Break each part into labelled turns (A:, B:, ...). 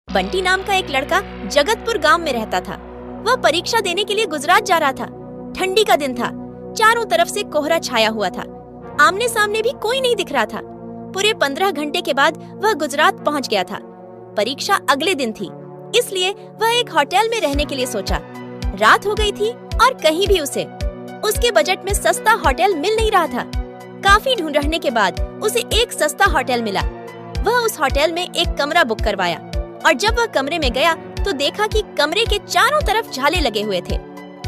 A: बंटी नाम का एक लड़का जगतपुर गांव में रहता था। वह परीक्षा देने के लिए गुजरात जा रहा था। ठंडी का दिन था, चारों तरफ से कोहरा छाया हुआ था। आमने सामने भी कोई नहीं दिख रहा था। पूरे 15 घंटे के बाद वह गुजरात पहुंच गया था। परीक्षा अगले दिन थी, इसलिए वह एक होटल में रहने के लिए सोचा। रात हो गई थी और कहीं भी उसके बजट में सस्ता होटल मिल नहीं रहा था। काफी ढूंढने के बाद उसे एक सस्ता होटल मिला। वह उस होटल में एक कमरा बुक करवाया और जब वह कमरे में गया तो देखा कि कमरे के चारों तरफ झाले लगे हुए थे।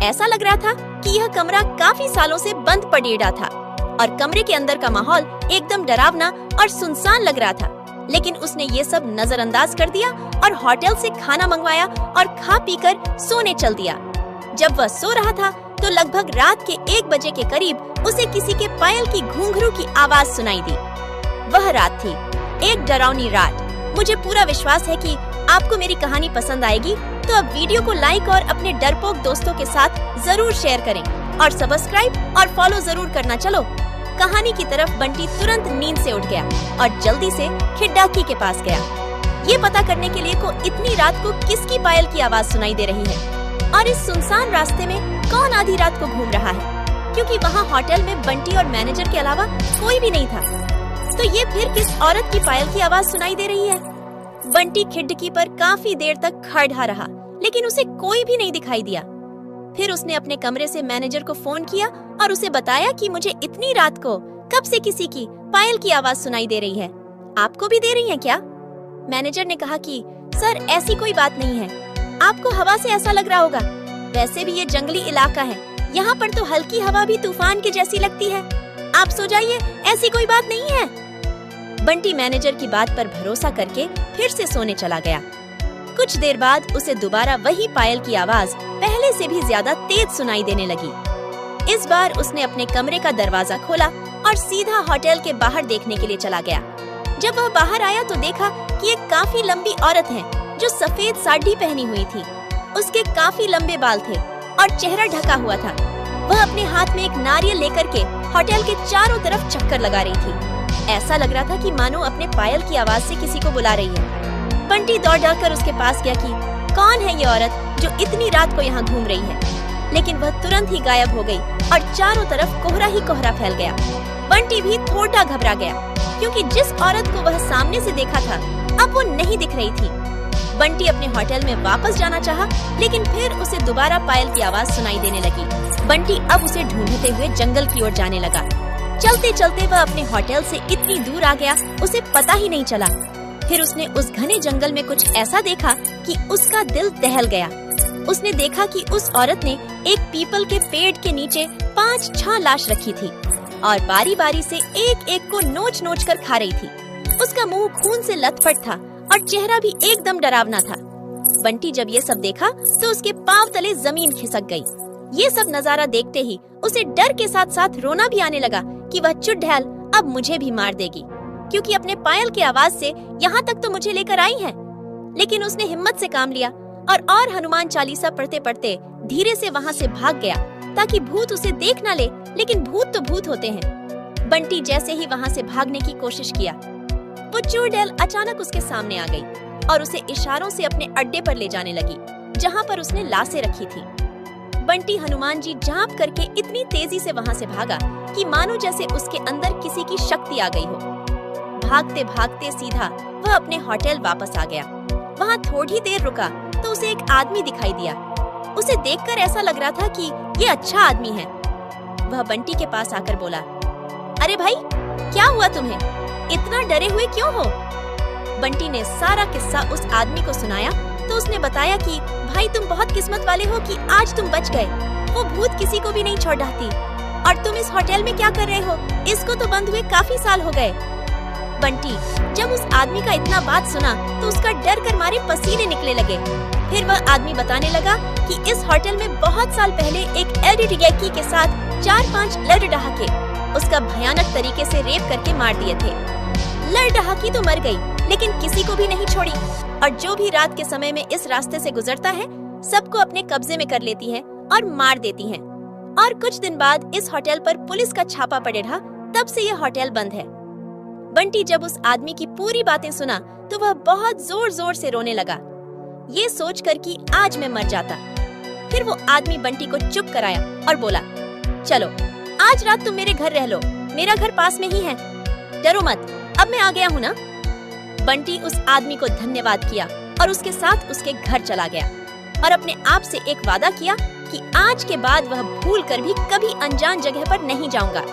A: ऐसा लग रहा था कि यह कमरा काफी सालों से बंद पड़ा था और कमरे के अंदर का माहौल एकदम डरावना और सुनसान लग रहा था। लेकिन उसने ये सब नजरअंदाज कर दिया और होटल से खाना मंगवाया और खा पीकर सोने चल दिया। जब वह सो रहा था तो लगभग रात के 1 बजे के करीब उसे किसी के पायल की घुंघरू की आवाज सुनाई दी। वह रात थी, एक डरावनी रात। मुझे पूरा विश्वास है कि आपको मेरी कहानी पसंद आएगी, तो अब वीडियो को लाइक और अपने डरपोक दोस्तों के साथ जरूर शेयर करें और सब्सक्राइब और फॉलो जरूर करना। चलो कहानी की तरफ। बंटी तुरंत नींद से उठ गया और जल्दी से खिड़की के पास गया, ये पता करने के लिए को इतनी रात को किसकी पायल की आवाज सुनाई दे रही है और इस सुनसान रास्ते में कौन आधी रात को घूम रहा है, क्योंकि वहाँ होटल में बंटी और मैनेजर के अलावा कोई भी नहीं था। तो ये फिर किस औरत की पायल की आवाज सुनाई दे रही है? बंटी खिड़की पर काफी देर तक खड़ा रहा, लेकिन उसे कोई भी नहीं दिखाई दिया। फिर उसने अपने कमरे से मैनेजर को फोन किया और उसे बताया कि मुझे इतनी रात को कब से किसी की पायल की आवाज सुनाई दे रही है, आपको भी दे रही है क्या? मैनेजर ने कहा कि सर ऐसी कोई बात नहीं है, आपको हवा से ऐसा लग रहा होगा। वैसे भी ये जंगली इलाका है, यहाँ पर तो हल्की हवा भी तूफान की जैसी लगती है। आप सो जाइए, ऐसी कोई बात नहीं है। बंटी मैनेजर की बात पर भरोसा करके फिर से सोने चला गया। कुछ देर बाद उसे दोबारा वही पायल की आवाज पहले से भी ज्यादा तेज सुनाई देने लगी। इस बार उसने अपने कमरे का दरवाजा खोला और सीधा होटल के बाहर देखने के लिए चला गया। जब वह बाहर आया तो देखा कि एक काफी लंबी औरत है जो सफेद साड़ी पहनी हुई थी। उसके काफी लंबे बाल थे और चेहरा ढका हुआ था। वह अपने हाथ में एक नारियल लेकर के होटल के चारों तरफ चक्कर लगा रही थी। ऐसा लग रहा था कि मानो अपने पायल की आवाज से किसी को बुला रही है। बंटी दौड़ उसके पास गया कि कौन है ये औरत जो इतनी रात को यहाँ घूम रही है, लेकिन वह तुरंत ही गायब हो गई और चारों तरफ कोहरा ही कोहरा फैल गया। बंटी भी थोड़ा घबरा गया, क्योंकि जिस औरत को वह सामने से देखा था अब वो नहीं दिख रही थी। बंटी अपने होटल में वापस जाना चाहा, लेकिन फिर उसे दोबारा पायल की आवाज सुनाई देने लगी। बंटी अब उसे ढूंढते हुए जंगल की ओर जाने लगा। चलते चलते वह अपने होटल से इतनी दूर आ गया, उसे पता ही नहीं चला। फिर उसने उस घने जंगल में कुछ ऐसा देखा कि उसका दिल दहल गया। उसने देखा कि उस औरत ने एक पीपल के पेड़ के नीचे 5-6 लाश रखी थी और बारी बारी से एक एक को नोच नोच कर खा रही थी। उसका मुंह खून से लथपथ था और चेहरा भी एकदम डरावना था। बंटी जब ये सब देखा तो उसके पांव तले जमीन खिसक गई। ये सब नजारा देखते ही उसे डर के साथ साथ रोना भी आने लगा कि वह चुड़ैल अब मुझे भी मार देगी, क्योंकि अपने पायल की आवाज से यहाँ तक तो मुझे लेकर आई है। लेकिन उसने हिम्मत से काम लिया और हनुमान चालीसा पढ़ते पढ़ते धीरे से वहाँ से भाग गया, ताकि भूत उसे देख न ले। लेकिन भूत तो भूत होते हैं। बंटी जैसे ही वहाँ से भागने की कोशिश किया, वो चुड़ैल अचानक उसके सामने आ गई और उसे इशारों से अपने अड्डे पर ले जाने लगी, जहाँ पर उसने लाशें रखी थी। बंटी हनुमान जी जाप करके इतनी तेजी से वहाँ से भागा कि मानो जैसे उसके अंदर किसी की शक्ति आ गई हो। भागते भागते सीधा वह अपने होटल वापस आ गया। वहाँ थोड़ी देर रुका तो उसे एक आदमी दिखाई दिया। उसे देखकर ऐसा लग रहा था कि ये अच्छा आदमी है। वह बंटी के पास आकर बोला, अरे भाई, क्या हुआ तुम्हें? इतना डरे हुए क्यों हो? बंटी ने सारा किस्सा उस आदमी को सुनाया तो उसने बताया कि भाई, तुम बहुत किस्मत वाले हो कि आज तुम बच गए। वो भूत किसी को भी नहीं छोड़ती। और तुम इस होटल में क्या कर रहे हो? इसको तो बंद हुए काफी साल हो गए। बंटी जब उस आदमी का इतना बात सुना तो उसका डर कर मारे पसीने निकले लगे। फिर वह आदमी बताने लगा कि इस होटल में बहुत साल पहले एक एल्डरडहाकी के साथ 4-5 लड़डहाके उसका भयानक तरीके से रेप करके मार दिए थे। लड़डहाकी तो मर गई, लेकिन किसी को भी नहीं छोड़ी और जो भी रात के समय में इस रास्ते से गुजरता है सबको अपने कब्जे में कर लेती है और मार देती है। और कुछ दिन बाद इस होटल पर पुलिस का छापा पड़े रहा, तब से यह होटल बंद है। बंटी जब उस आदमी की पूरी बातें सुना तो वह बहुत जोर जोर से रोने लगा। ये सोचकर कि आज मैं मर जाता। फिर वो आदमी बंटी को चुप कराया और बोला, चलो आज रात तुम मेरे घर रह लो, मेरा घर पास में ही है, डरो मत, अब मैं आ गया हूँ ना। बंटी उस आदमी को धन्यवाद किया और उसके साथ उसके घर चला गया और अपने आप से एक वादा किया कि आज के बाद वह भूल कर भी कभी अनजान जगह पर नहीं जाऊंगा।